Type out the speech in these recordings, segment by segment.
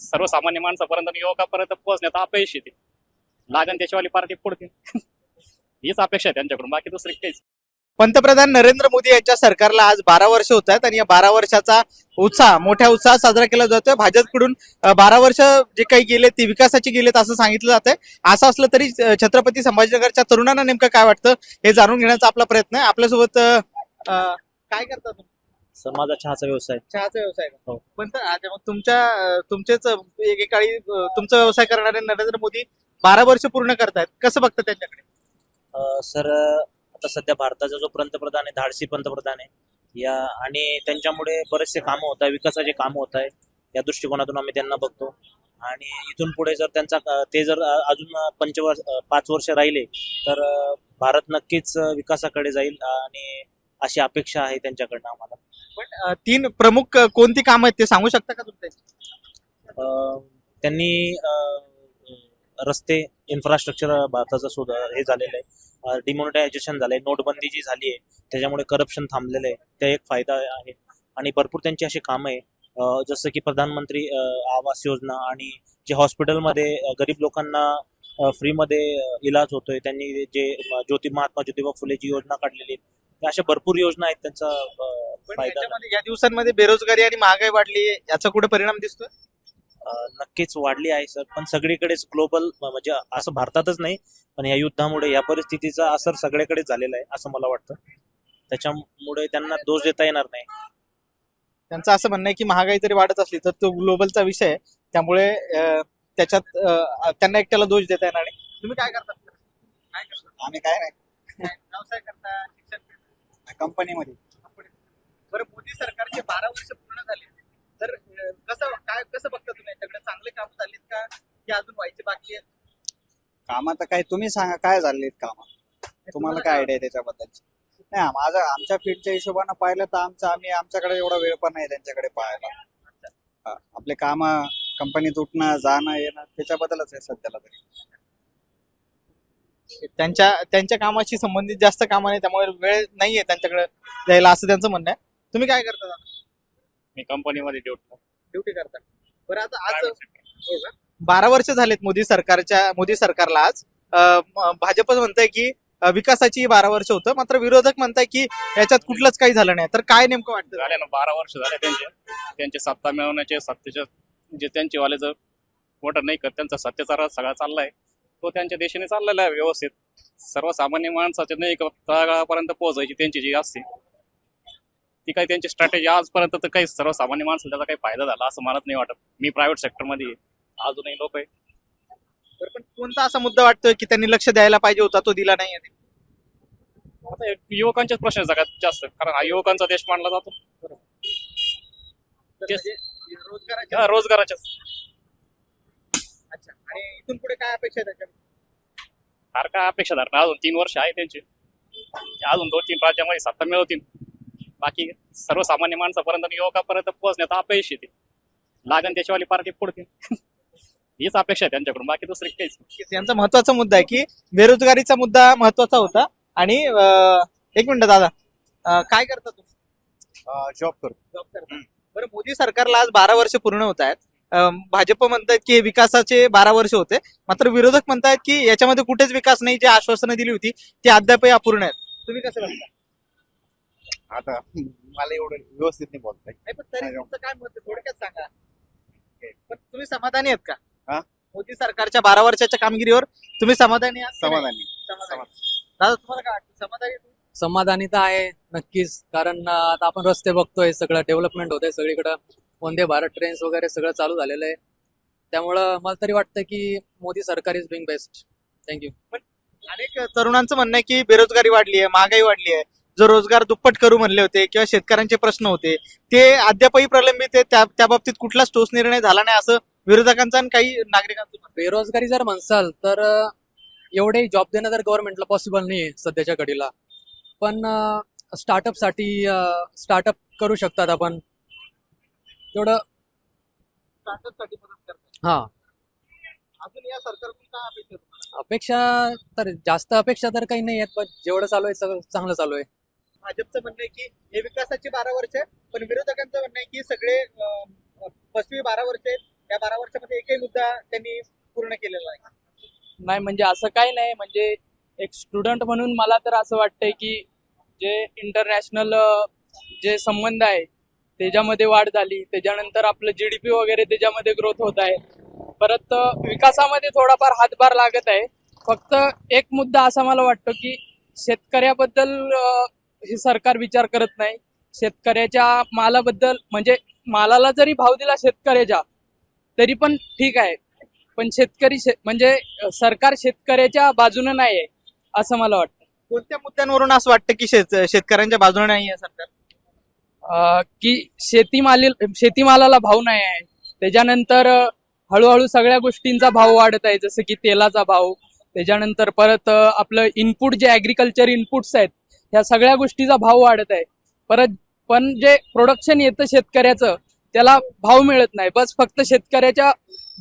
सर्वसामान्य माणसापर्यंत आणि युवकापर्यंत पोहोचण्यात अपयश येते. लागण त्याच्यावाली पार्टी पुढते. हीच अपेक्षा आहे त्यांच्याकडून, बाकी दुसरी काहीच. पंतप्रधान नरेंद्र मोदी यांच्या सरकारला आज 12 वर्ष होत आहेत आणि या 12 वर्षाचा मोठ्या उत्साहात साजरा केला जातोय. भाजपकडून 12 वर्ष जे काही गेले ते विकासाची गेलेत असं सांगितलं जातंय. असं असलं तरी छत्रपती संभाजीनगरच्या तरुणांना नेमकं काय वाटतं हे जाणून घेण्याचा आपला प्रयत्न आहे. आपल्यासोबत काय करता तुम्ही? सर माझा चहाचा व्यवसाय. चहाचा व्यवसाय का? हो. पण तुमचेच एकेकाळी तुमचा व्यवसाय करणारे नरेंद्र मोदी 12 वर्ष पूर्ण करतायत. कसं बघतं त्यांच्याकडे? सर आता सध्या भारताचा जो पंतप्रधान आहे, धाडसी पंतप्रधान आहे, या आणि त्यांच्यामुळे बरेचसे कामं होत आहे, विकासाचे कामं होत आहे. या दृष्टिकोनातून आम्ही त्यांना बघतो आणि इथून पुढे जर ते जर अजून 5 वर्ष राहिले तर भारत नक्कीच विकासाकडे जाईल आणि अशी अपेक्षा आहे त्यांच्याकडनं आम्हाला. पण 3 प्रमुख कोणती कामं आहेत ते सांगू शकता का तुम्ही? त्यांनी रस्ते इन्फ्रास्ट्रक्चर भारताचं हे झालेलं आहे, डिमॉनिटायझेशन झालंय, नोटबंदी जी झाली आहे त्याच्यामुळे करप्शन थांबलेलं आहे, ते एक फायदा आहे. आणि भरपूर त्यांची अशी कामं आहे, जसं की प्रधानमंत्री आवास योजना आणि जे हॉस्पिटलमध्ये गरीब लोकांना फ्रीमध्ये इलाज होतोय, त्यांनी जे महात्मा ज्योतिबा फुलेची योजना काढलेली आहे, अशा भरपूर योजना आहेत त्यांचा फायदा. या दिवसांमध्ये बेरोजगारी आणि महागाई वाढली, याचा कुठे परिणाम दिसतोय? नक्कीच वाढली आहे सर, पण सगळीकडेच ग्लोबल, म्हणजे असं भारतातच नाही, पण या युद्धामुळे या परिस्थितीचा असर सगळीकडेच झालेला आहे असं मला वाटतं. त्याच्यामुळे त्यांना दोष देता येणार नाही. त्यांचं असं म्हणणं आहे की महागाई जरी वाढत असली तर तो ग्लोबलचा विषय आहे, त्यामुळे त्याच्यात त्यांना एकट्याला दोष देता येणार नाही. तुम्ही काय करता? आम्ही काय नाही, व्यवसाय करता, शिक्षण करता? कंपनीमध्ये. बरं, मोदी सरकारचे 12 वर्ष पूर्ण झाले तर कसं बघता तुम्ही? याच्याकडे चांगले काम झालेत का की अजून व्हायचे बाकी आहेत? काम तर काय तुम्ही सांगा, काय झालेत काम? तुम्हाला काय आयडिया आहे त्याच्याबद्दल? नाही, आमच्या फील्डच्या हिशोबानं पाहिलं तर आमच्याकडे एवढा वेळ पण नाही त्यांच्याकडे पाहायला. आपले काम कंपनीत उठणं जाणं येणं त्याच्याबद्दलच आहे सध्याला तरी. त्यांच्या कामाशी संबंधित जास्त काम नाही, त्यामुळे वेळ नाहीये त्यांच्याकडे द्यायला असं त्यांचं म्हणणं आहे. तुम्ही काय करता दादा? मी कंपनीमध्ये ड्युटी करता. बरं, आता आज 12 वर्ष झालेत मोदी सरकारला. आज भाजप म्हणताय की विकासाची 12 वर्ष होतं, मात्र विरोधक म्हणताय की याच्यात कुठलंच काही झालं नाही. तर काय नेमकं वाटतं? झाले ना, 12 वर्ष झाले त्यांचे सत्ता मिळवण्याचे, सत्तेचे जे त्यांचे वाले जर वोटर नाही करत, त्यांचा सत्तेचा रस सगळा चाललाय, तो त्यांच्या देशाने चाललेला आहे व्यवस्थित. सर्वसामान्य माणसाच्या नाही तळागाळापर्यंत पोहोचायची त्यांची जी असते ती काही त्यांची स्ट्रॅटेजी आजपर्यंत तर काही सर्वसामान्य माणसाला त्याचा काही फायदा झाला असं मला नाही वाटत. मी प्रायव्हेट सेक्टरमध्ये अजूनही लोक आहे. पण कोणता असा मुद्दा वाटतोय की त्यांनी लक्ष द्यायला पाहिजे होता, तो दिला नाही? आता युवकांचेच प्रश्न आहे सगळ्यात जास्त, कारण हा युवकांचा देश मानला जातो. रोजगाराच्या. अच्छा, आणि इथून पुढे काय अपेक्षा आहे त्याच्याकडे? फार काय अपेक्षा धरणं, अजून 3 वर्ष आहे त्यांचे, अजून 2-3 राज्यामध्ये सत्ता मिळवतील. बाकी सर्वसामान्य माणसापर्यंत आणि युवकापर्यंत पोहोचण्यात अपयश येते. लागण त्याच्यावाली पार्टी पुढते. हीच अपेक्षा आहे त्यांच्याकडून, बाकी दुसरी काहीच. त्यांचा महत्वाचा मुद्दा आहे की बेरोजगारीचा मुद्दा महत्वाचा होता. आणि एक मिनिट दादा, काय करता तुम्ही? जॉब करतो. जॉब करता. बरं, मोदी सरकारला आज 12 वर्ष पूर्ण होत आहेत. भाजप म्हणतायत की विकासाचे 12 वर्ष होते, मात्र विरोधक म्हणतायत की याच्यामध्ये कुठेच विकास नाही. जे आश्वासनं दिली होती ती अद्यापही अपूर्ण आहेत. तुम्ही कसं बघता? आता मला एवढं व्यवस्थित नाही बोलताय. नाही, पण तरी तुमचं काय मत आहे थोडक्यात सांगा. पण तुम्ही समाधानी आहेत का हा? मोदी सरकारच्या 12 वर्षाच्या कामगिरीवर तुम्ही समाधानी आहात? समाधानी. दादा, तुम्हाला काय वाटतं? समाधानी? समाधानी तर आहे नक्कीच, कारण आता आपण रस्ते बघतोय, सगळं डेव्हलपमेंट होत आहे सगळीकडं, वंदे भारत ट्रेन्स वगैरे सगळं चालू झालेलं आहे. त्यामुळं मला तरी वाटतं की मोदी सरकार इज डुईंग बेस्ट. थँक्यू. पण अनेक तरुणांचं म्हणणं आहे की बेरोजगारी वाढली आहे, महागाई वाढली आहे. जो रोजगार दुप्पट करू म्हणले होते किंवा शेतकऱ्यांचे प्रश्न होते ते अद्यापही प्रलंबित आहे. त्या बाबतीत कुठलाच ठोस निर्णय झाला नाही असं विरोधकांचं आणि काही नागरिकांचं म्हणणं आहे. बेरोजगारी जर म्हणसाल तर एवढे जॉब देणं तर गव्हर्नमेंटला पॉसिबल नाही सध्याच्या घडीला, पण स्टार्टअपसाठी स्टार्टअप करू शकतात आपण तेवढं. स्टार्टअपसाठी मदत करतात. हा, अजून या सरकारकडून काय अपेक्षा आहे तुम्हाला? अपेक्षा तर जास्त अपेक्षा तर काही नाही आहेत, पण जेवढं चालू आहे सगळं चांगलं चालू आहे. भाजपचं म्हणणं आहे की हे विकासाची 12 वर्ष आहे, पण विरोधकांचं म्हणणं आहे की सगळे 25 12 वर्ष आहेत, या 12 वर्षामध्ये एकही मुद्दा त्यांनी पूर्ण केलेला आहे? नाही म्हणजे असं काही नाही, म्हणजे एक स्टुडंट म्हणून मला तर असं वाटतंय की जे इंटरनॅशनल जे संबंध आहे त्याच्यामध्ये वाढ झाली, त्याच्यानंतर आपलं जीडीपी वगैरे त्याच्यामध्ये ग्रोथ होत आहे. परत विकासामध्ये थोडाफार हातभार लागत आहे. फक्त एक मुद्दा असा मला वाटतो की शेतकऱ्याबद्दल हे सरकार विचार करत नाही. शेतकऱ्याच्या मालाबद्दल, म्हणजे मालाला जरी भाव दिला शेतकऱ्याच्या तरी पण ठीक आहे, पण म्हणजे सरकार शेतकऱ्याच्या बाजूने नाही आहे असं मला वाटतं. कोणत्या मुद्द्यांवरून असं वाटतं की शेतकऱ्यांच्या बाजूने नाही आहे सरकार? की शेतीमालाला भाव नाही आहे. त्याच्यानंतर हळूहळू सगळ्या गोष्टींचा भाव वाढत आहे, जसं की तेलाचा भाव. त्याच्यानंतर परत आपलं इनपुट जे ऍग्रिकल्चर इनपुट्स आहेत ह्या सगळ्या गोष्टीचा भाव वाढत आहे. परत पण जे प्रोडक्शन येतं शेतकऱ्याचं त्याला भाव मिळत नाही. बस फक्त शेतकऱ्याच्या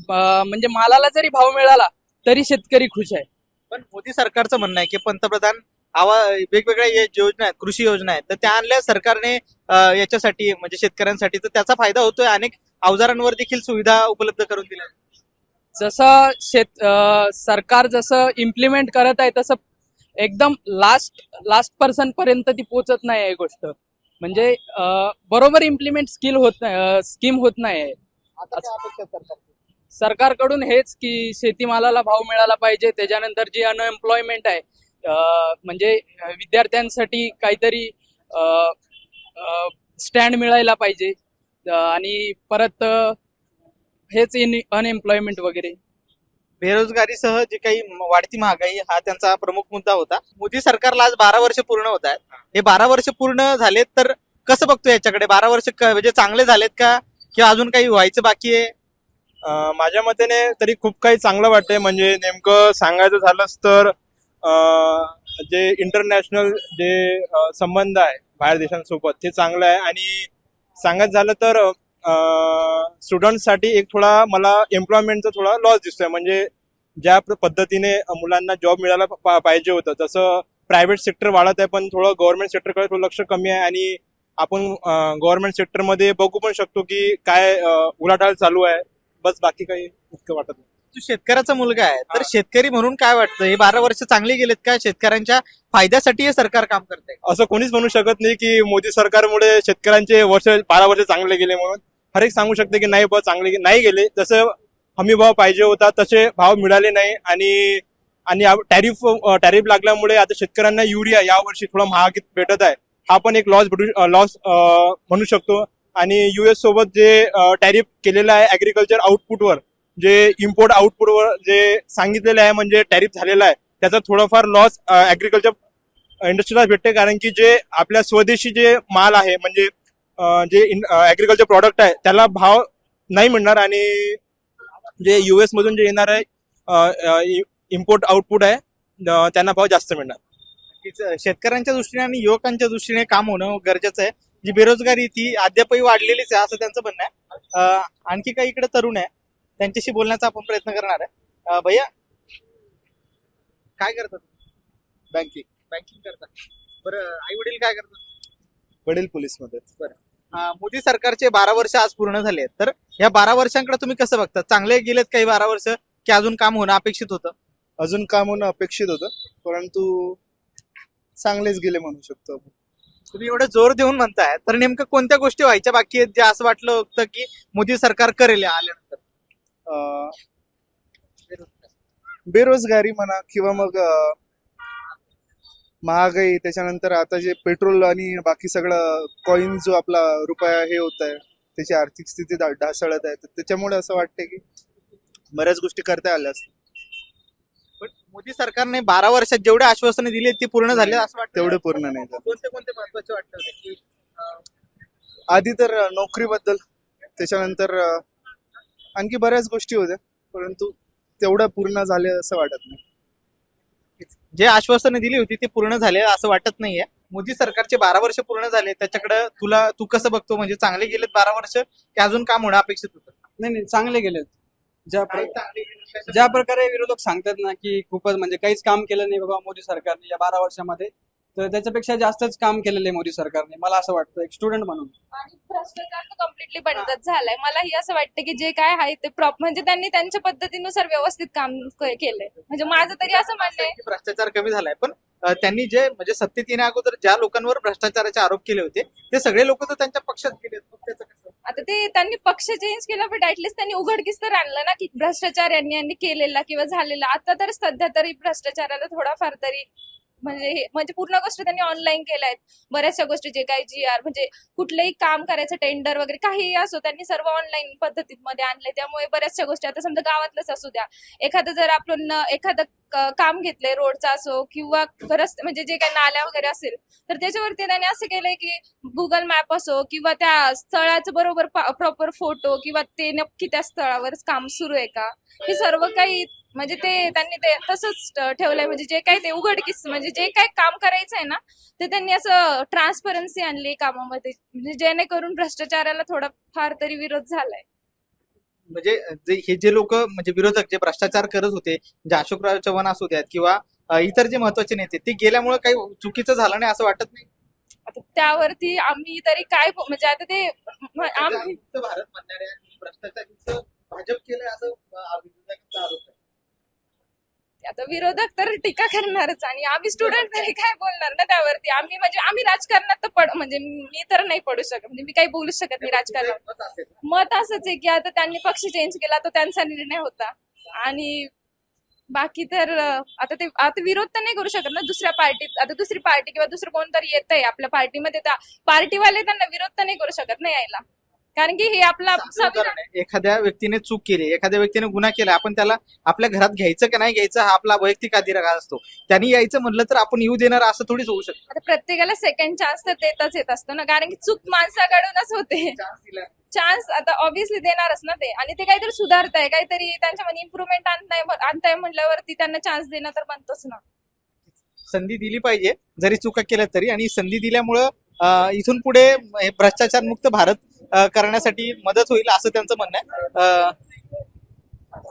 म्हणजे मालाला जरी भाव मिळाला तरी शेतकरी खुश आहे. पण मोदी सरकारचं म्हणणं आहे की पंतप्रधान वेगवेगळ्या योजना आहेत, कृषी योजना आहेत, तर त्या आणल्या सरकारने याच्यासाठी, म्हणजे शेतकऱ्यांसाठी, तर त्याचा फायदा होतोय. अनेक अवजारांवर देखील सुविधा उपलब्ध करून दिल्या. जसं सरकार जसं इम्प्लिमेंट करत आहे तसं एकदम लास्ट पर्सन पर्यंत ती पोहोचत नाही आहे गोष्ट. म्हणजे बरोबर इम्प्लिमेंट स्कीम होत नाही आहे. सरकारकडून हेच की शेतीमालाला भाव मिळाला पाहिजे. त्याच्यानंतर जी अनएम्प्लॉयमेंट आहे, म्हणजे विद्यार्थ्यांसाठी काहीतरी स्टँड मिळायला पाहिजे. आणि परत हेच अनएम्प्लॉयमेंट वगैरे. बेरोजगारीसह जी काही वाढती महागाई हा त्यांचा प्रमुख मुद्दा होता. मोदी सरकारला आज 12 वर्ष पूर्ण होत आहेत. हे 12 वर्ष पूर्ण झालेत, तर कसं बघतो याच्याकडे? 12 वर्ष म्हणजे चांगले झालेत का, किंवा अजून काही व्हायचं बाकी आहे? माझ्या मतेने तरी खूप काही चांगलं वाटतंय. म्हणजे नेमकं सांगायचं झालंच तर जे इंटरनॅशनल जे संबंध आहे बाहेर देशांसोबत ते चांगलं आहे. आणि सांगायचं झालं तर स्टुडंटसाठी एक थोडा मला एम्प्लॉयमेंटचा थोडा लॉस दिसतोय. म्हणजे ज्या पद्धतीने मुलांना जॉब मिळायला पाहिजे होतं तसं प्रायव्हेट सेक्टर वाढत आहे, पण थोडं गव्हर्नमेंट सेक्टरकडे थोडं लक्ष कमी आहे. आणि आपण गव्हर्नमेंट सेक्टरमध्ये बघू पण शकतो की काय उलाढाल चालू आहे. बस बाकी काही इतकं वाटत नाही. तू शेतकऱ्याचा मुलगा आहे, तर शेतकरी म्हणून काय वाटतं? हे 12 वर्ष चांगली गेलेत का? शेतकऱ्यांच्या फायद्यासाठी हे सरकार काम करतंय? असं कोणीच म्हणू शकत नाही की मोदी सरकारमुळे शेतकऱ्यांचे 12 वर्ष चांगले गेले म्हणून. हर एक सांगू शकते की नाही चांगले नाही गेले. जसं हमी भाव पाहिजे होता तसे भाव मिळाले नाही. आणि टॅरिफ लागल्यामुळे आता शेतकऱ्यांना युरिया यावर्षी थोडा महाग भेटत आहे. हा पण एक लॉस म्हणू शकतो. आणि युएस सोबत जे टॅरिफ केलेलं आहे ऍग्रिकल्चर आउटपुटवर, जे इम्पोर्ट आउटपुटवर जे सांगितलेलं आहे, म्हणजे टॅरिफ झालेला आहे, त्याचा थोडाफार लॉस ऍग्रिकल्चर इंडस्ट्रीला भेटते. कारण की जे आपल्या स्वदेशी जे माल आहे, म्हणजे जे ऍग्रिकल्चर प्रॉडक्ट आहे त्याला भाव नाही मिळणार. आणि जे युएस मधून जे येणार आहे इम्पोर्ट आउटपुट आहे त्यांना भाव जास्त मिळणार. शेतकऱ्यांच्या दृष्टीने आणि युवकांच्या दृष्टीने काम होणं गरजेचं आहे. जी बेरोजगारी ती अद्यापही वाढलेलीच आहे असं त्यांचं म्हणणं आहे. आणखी काही इकडे तरुण आहे, त्यांच्याशी बोलण्याचा आपण प्रयत्न करणार आहे. भैया, काय करतात? बँकिंग करतात. बरं, आई वडील काय करतात? वडील पोलीस मध्ये. मोदी सरकारचे 12 वर्ष आज पूर्ण झाले आहेत, तर या 12 वर्षांकडे तुम्ही कसं बघता? चांगले गेलेत काही 12 वर्ष, की अजून काम होणं अपेक्षित होतं? अजून काम होणं अपेक्षित होतं, परंतु चांगलेच गेले म्हणू शकतो आपण. तुम्ही एवढं जोर देऊन म्हणताय, तर नेमकं कोणत्या गोष्टी व्हायच्या बाकी आहेत जे असं वाटलं होतं की मोदी सरकार करेल आल्यानंतर? बेरोजगारी म्हणा, किंवा मग महागाई, त्याच्यानंतर आता जे पेट्रोल आणि बाकी सगळं कॉइन जो आपला रुपया हे होत आहे त्याची आर्थिक स्थिती ढासळत आहे. तर त्याच्यामुळे असं वाटतं की बऱ्याच गोष्टी करता आल्या असतील. पण मोदी सरकारने 12 वर्षात जेवढे आश्वासने दिली ती पूर्ण झाले असं वाटतं? तेवढे पूर्ण नाही झाले. कोणते कोणते महत्वाचे वाटतं की आधी तर नोकरीबद्दल, त्याच्यानंतर आणखी बऱ्याच गोष्टी होत्या, परंतु तेवढं पूर्ण झाले असं वाटत नाही. जे आश्वासने दिली होती ते पूर्ण झाले असं वाटत नाहीये. मोदी सरकारचे 12 वर्ष पूर्ण झाले, त्याच्याकडे तू कसं बघतो? म्हणजे चांगले गेलेत 12 वर्ष, की अजून काम होणं अपेक्षित होतं? नाही, चांगले गेलेत. ज्या प्रकारे विरोधक सांगतात ना की खूपच म्हणजे काहीच काम केलं नाही बाबा मोदी सरकारने या 12 वर्षामध्ये, तर त्याच्यापेक्षा जास्तच काम केलेलं आहे मोदी सरकारने, मला असं वाटतं एक स्टुडंट म्हणून. आणि भ्रष्टाचार तर कम्प्लिटली बंदच झालाय. मलाही असं वाटतं की जे काय आहे ते म्हणजे त्यांनी त्यांच्या पद्धतीनुसार व्यवस्थित काम केलंय. म्हणजे माझं तरी असं म्हणणं आहे. की भ्रष्टाचार कमी झालाय, पण त्यांनी जे म्हणजे सत्तेत येण्या अगोदर ज्या लोकांवर भ्रष्टाचाराचे आरोप केले होते ते सगळे लोक तर त्यांच्या पक्षात गेले, मग त्याचं कसं? आता ते त्यांनी पक्ष चेंज केला, बट ऍटलीस्ट त्यांनी उघडकीस तर आणलं ना की भ्रष्टाचार यांनी केलेला किंवा झालेला. आता तर सध्या तरी भ्रष्टाचाराला थोडाफार तरी म्हणजे पूर्ण गोष्ट त्यांनी ऑनलाईन केल्या आहेत. बऱ्याचशा गोष्टी जे काही GR म्हणजे कुठलंही काम करायचं, टेंडर वगैरे काहीही असो, त्यांनी सर्व ऑनलाईन पद्धतीमध्ये आणले. त्यामुळे बऱ्याचशा गोष्टी आता समजा गावातलंच असू द्या, एखादं जर आपण एखादं काम घेतलंय रोडचा असो किंवा रस्ते म्हणजे जे काही नाल्या वगैरे असेल, तर त्याच्यावरती त्यांनी असं केलंय की गुगल मॅप असो किंवा त्या स्थळाचं बरोबर प्रॉपर फोटो किंवा ते नक्की त्या स्थळावरच काम सुरू आहे का, हे सर्व काही म्हणजे ते त्यांनी ते तसंच ठेवलंय. म्हणजे जे काही ते उघडकीस म्हणजे जे काही काम करायचं आहे ना, ते त्यांनी असं ट्रान्सपरन्सी आणली कामामध्ये, म्हणजे जेणेकरून भ्रष्टाचाराला थोडा फार तरी विरोध झालाय. म्हणजे हे जे लोक म्हणजे विरोधक जे भ्रष्टाचार करत होते, जे अशोकराव चव्हाण असू द्यात किंवा इतर जे महत्वाचे नेते, ते गेल्यामुळे काही चुकीचं झालं नाही असं वाटत नाही? आता त्यावरती आम्ही तरी काय म्हणजे आता ते आम्ही मुक्त भारत म्हणणाऱ्या भ्रष्टाचाराचं भाजप केलंय असं विरोधकांचा आरोप आहे. आता विरोधक तर टीका करणारच आणि आम्ही स्टुडंट तरी काय बोलणार ना त्यावरती. आम्ही म्हणजे आम्ही राजकारणात तर म्हणजे मी तर नाही पडू शकत, म्हणजे मी काही बोलू शकत नाही राजकारणात. मत असेल. मत असंच आहे की आता त्यांनी पक्ष चेंज केला, तो त्यांचा निर्णय होता. आणि बाकी तर आता विरोध तर नाही करू शकत ना दुसऱ्या पार्टीत. आता दुसरी पार्टी किंवा दुसरं कोणतरी येतंय आपल्या पार्टीमध्ये, त्या पार्टीवाले त्यांना विरोध तर नाही करू शकत ना यायला, कारण की हे आपला साधं उदाहरण आहे. एखाद्या व्यक्तीने चूक केली, एखाद्या व्यक्तीने गुन्हा केला, आपण त्याला आपल्या घरात घ्यायचं की नाही घ्यायचं हा आपला वैयक्तिक अधिकार असतो. त्यांनी यायचं म्हणलं तर आपण येऊ देणार असं थोडीच होऊ शकतं. आता प्रत्येकाला सेकंड चान्स तर देतच येत असतो ना, कारण की चूक माणसाकडूनच होते. चान्स आता ऑब्व्हियसली देणारच ना ते, आणि ते काहीतरी सुधारताय, काहीतरी त्यांच्यामध्ये इम्प्रुव्हमेंट आणताय म्हटल्यावरती त्यांना चान्स देणं तर बनतोच ना. संधी दिली पाहिजे जरी चुका केल्या तरी, आणि संधी दिल्यामुळं इथून पुढे हे भ्रष्टाचार मुक्त भारत करण्यासाठी मदत होईल असं त्यांचं म्हणणं आहे.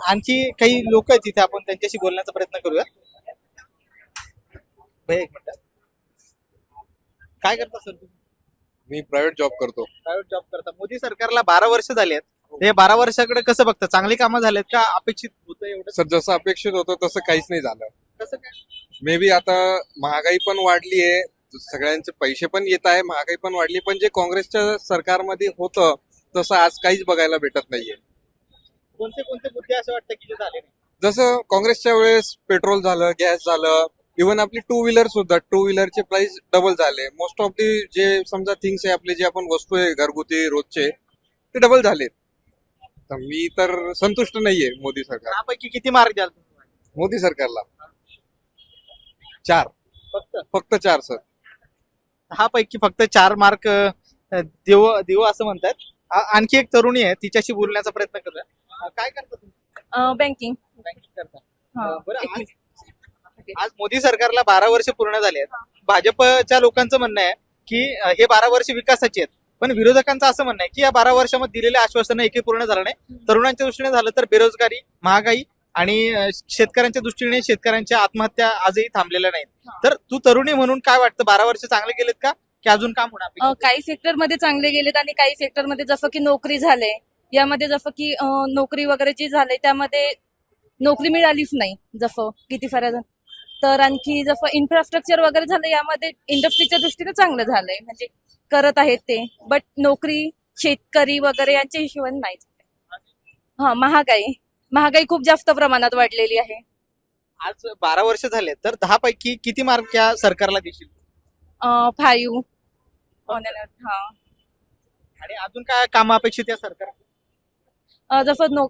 आणखी काही लोक आहेत तिथे, आपण त्यांच्याशी बोलण्याचा प्रयत्न करूया. भैया, एक मिनिट, काय करता सर तुम्ही? मी प्रायव्हेट जॉब करतो. प्रायव्हेट जॉब करता. मोदी सरकारला 12 वर्ष झाली आहेत, हे 12 वर्षाकडे कसं बघता? चांगली कामं झालेत का? अपेक्षित होतं एवढं? सर जसं अपेक्षित होतं तसं काहीच नाही झालं. कसं काय? मे बी आता महागाई पण वाढली आहे, सगळ्यांचे पैसे पण येत आहे, महागाई पण वाढली, पण जे काँग्रेसच्या सरकारमध्ये होतं तसं आज काहीच बघायला भेटत नाहीये. कोणते कोणते मुद्दे असं वाटतं की जे झाले नाही? जसं काँग्रेसच्या वेळेस पेट्रोल झालं, गॅस झालं, इव्हन आपली टू व्हीलर सुद्धा, टू व्हीलरचे प्राइस डबल झाले. मोस्ट ऑफ दी जे समजा थिंग्स आहे, आपले जे आपण वस्तू आहे घरगुती रोजचे, ते डबल झालेत. तर मी तर संतुष्ट नाहीये मोदी सरकार. त्यापैकी किती मार्क द्याल तुम्ही? मोदी सरकारला 4, फक्त 4 सर. हा पैकी फक्त 4 मार्क देऊ असं म्हणतात. आणखी एक तरुणी आहे, तिच्याशी बोलण्याचा प्रयत्न करूया. काय करता तुम्ही? बँकिंग. बँकिंग करता. बरं, आज मोदी सरकारला 12 वर्ष पूर्ण झाली आहेत. भाजपच्या लोकांचं म्हणणं आहे की हे 12 वर्ष विकासाची आहेत, पण विरोधकांचं असं म्हणणं आहे की या 12 वर्षामध्ये दिलेले आश्वासनं एकही पूर्ण झालं नाही. तरुणांच्या दृष्टीने झालं तर बेरोजगारी, महागाई आणि शेतकऱ्यांच्या दृष्टीने शेतकऱ्यांच्या आत्महत्या आजही थांबलेल्या नाहीत. तर तू तरुणी म्हणून काय वाटतं, 12 वर्ष चांगले गेलेत का की अजून काम होणार? काही सेक्टर मध्ये चांगले गेलेत आणि काही सेक्टर मध्ये जसं की नोकरी झाले, यामध्ये जसं की नोकरी वगैरे जी झाले त्यामध्ये नोकरी मिळालीच नाही जसं किती फार. तर आणखी जसं इन्फ्रास्ट्रक्चर वगैरे झालं, यामध्ये इंडस्ट्रीच्या दृष्टीने चांगलं झालंय, म्हणजे करत आहेत ते. बट नोकरी, शेतकरी वगैरे यांच्या हिशोबाने नाही. हा, महागाई खूप जास्त प्रमाणात वाढलेली आहे. आज 12 वर्ष झाले, तर 10 पैकी किती मार्क या सरकारला देशील? 5. हा, आणि अजून काय काम अपेक्षित या सरकार? जसं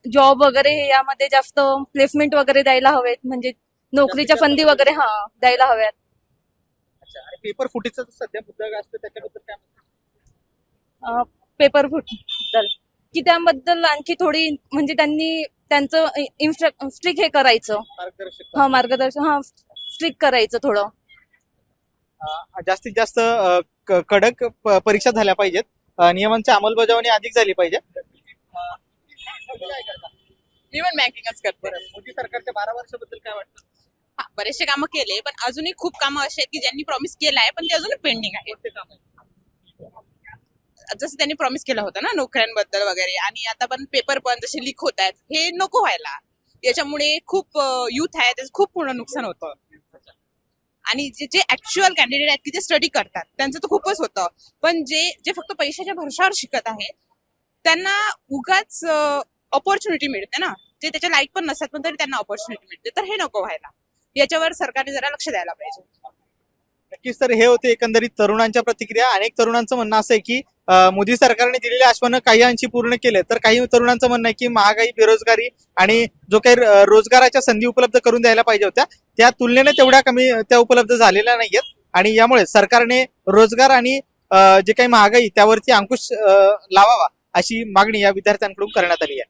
जॉब वगैरे यामध्ये जास्त प्लेसमेंट वगैरे द्यायला हवेत, म्हणजे नोकरीच्या संधी वगैरे द्यायला हव्यात. अच्छा, आणि पेपर फुटीचा सध्या मुद्दा असतो, त्याच्याबद्दल काय म्हणतात? पेपर फुटबद्दल की त्याबद्दल आणखी थोडी म्हणजे त्यांनी त्यांचं स्ट्रिक हे करायचं. मार्गदर्शन स्ट्रिक करायचं थोडं. जास्तीत जास्त कडक परीक्षा झाल्या पाहिजेत, नियमांची अंमलबजावणी अधिक झाली पाहिजे. मी पण बँकिंगच करते. मोदी सरकारच्या 12 वर्षाबद्दल काय वाटतं? बरेचसे कामं केले, पण अजूनही खूप कामं अशी आहेत की ज्यांनी प्रॉमिस केलं आहे पण ते अजून पेंडिंग आहे. जसं त्यांनी प्रॉमिस केलं होतं ना नोकऱ्यांबद्दल वगैरे, आणि आता पण पेपर पण जसे लीक होत आहेत, हे नको व्हायला. याच्यामुळे खूप युथ आहे त्याचं खूप पूर्ण नुकसान होतं. आणि जे ऍक्च्युअल कॅन्डिडेट आहेत की जे स्टडी करतात त्यांचं तर खूपच होतं, पण जे फक्त पैशाच्या भरशावर शिकत आहेत त्यांना उगाच ऑपॉर्च्युनिटी मिळते ना, जे त्याच्या लाईक पण नसतात पण तरी त्यांना ऑपॉर्च्युनिटी मिळते. तर हे नको व्हायला, याच्यावर सरकारने जरा लक्ष द्यायला पाहिजे. नक्कीच. तर हे होते एकंदरीत तरुणांच्या प्रतिक्रिया. अनेक तरुणांचं म्हणणं असं आहे की मोदी सरकारने दिलेले आश्वासनं काही अंशी पूर्ण केले, तर काही तरुणांचं म्हणणं आहे की महागाई, बेरोजगारी आणि जो काही रोजगाराच्या संधी उपलब्ध करून द्यायला पाहिजे होत्या त्या तुलनेने तेवढ्या कमी त्या उपलब्ध झालेल्या नाहीयेत. आणि यामुळे सरकारने रोजगार आणि जे काही महागाई त्यावरती अंकुश लावावा अशी मागणी या विद्यार्थ्यांकडून करण्यात आली आहे.